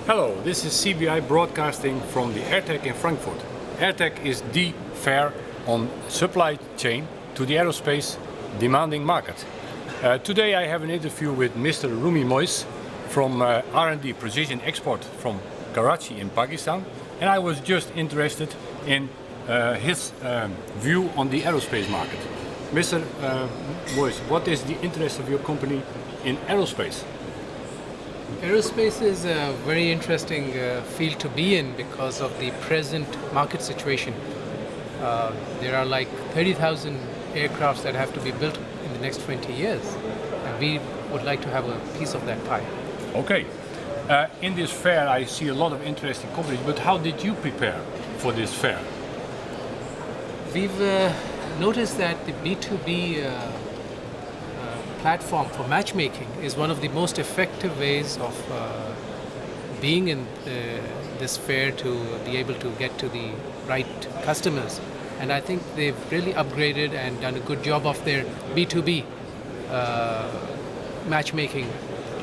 Hello, this is CBI broadcasting from the Airtec in Frankfurt. Airtec is the fair on supply chain to the aerospace demanding market. Today I have an interview with Mr. Rumi Mois from R&D Precision Export from Karachi in Pakistan, and I was just interested in his view on the aerospace market. Mr. Mois, what is the interest of your company in aerospace? Aerospace is a very interesting field to be in because of the present market situation. There are like 30,000 aircrafts that have to be built in the next 20 years, and we would like to have a piece of that pie. Okay. In this fair I see a lot of interesting companies, but how did you prepare for this fair? We've noticed that the B2B platform for matchmaking is one of the most effective ways of being in this fair to be able to get to the right customers. And I think they've really upgraded and done a good job of their B2B matchmaking.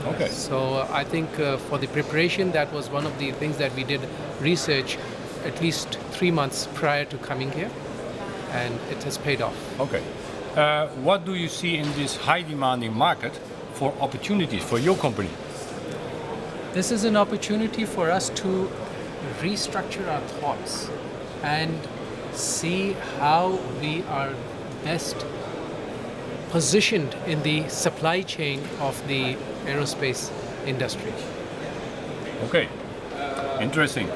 Okay. So I think for the preparation, that was one of the things that we did research at least 3 months prior to coming here, and it has paid off. Okay. What do you see in this high demanding market for opportunities for your company? This is an opportunity for us to restructure our thoughts and see how we are best positioned in the supply chain of the aerospace industry. Okay, interesting.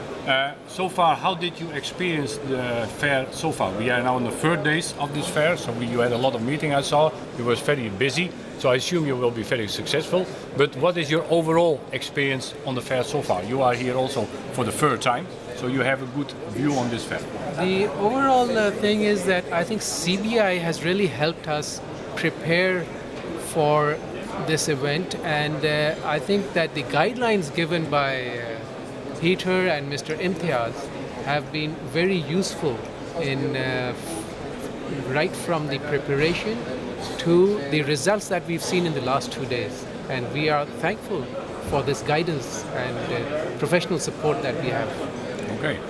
So far, how did you experience the fair so far? We are now on the third days of this fair, so you had a lot of meetings I saw. You was very busy, so I assume you will be very successful. But what is your overall experience on the fair so far? You are here also for the third time, so you have a good view on this fair. The overall thing is that I think CBI has really helped us prepare for this event, and I think that the guidelines given by Peter and Mr. Imtiaz have been very useful in right from the preparation to the results that we've seen in the last 2 days. And we are thankful for this guidance and professional support that we have. Okay.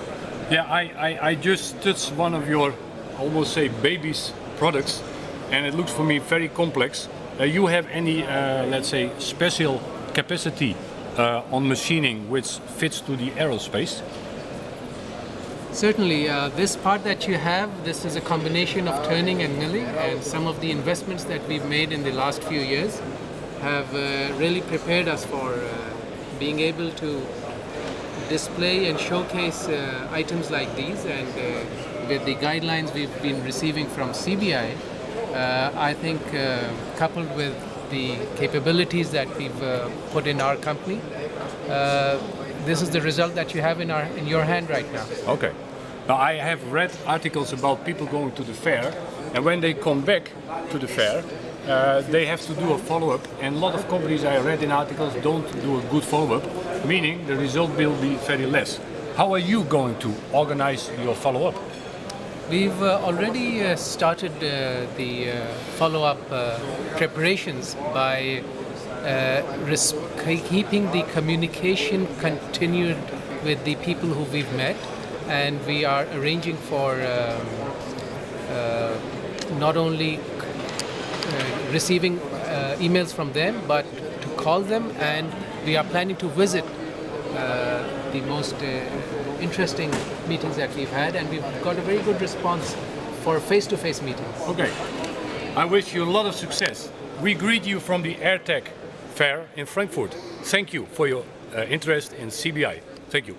Yeah, I just touched one of your, almost say, baby's products, and it looks for me very complex. You have any, let's say, special capacity on machining which fits to the aerospace? Certainly, this part that you have, this is a combination of turning and milling, and some of the investments that we've made in the last few years have really prepared us for being able to display and showcase items like these. And with the guidelines we've been receiving from CBI, I think coupled with the capabilities that we've put in our company, this is the result that you have in your hand right now. Okay. Now I have read articles about people going to the fair, and when they come back to the fair, they have to do a follow-up, and a lot of companies I read in articles don't do a good follow-up, meaning the result will be very less. How are you going to organize your follow-up? We've already started the follow-up preparations by keeping the communication continued with the people who we've met, and we are arranging for not only receiving emails from them, but to call them, and we are planning to visit the most interesting meetings that we've had, and we've got a very good response for face-to-face meetings. Okay. I wish you a lot of success. We greet you from the Airtec fair in Frankfurt. Thank you for your interest in CBI. Thank you.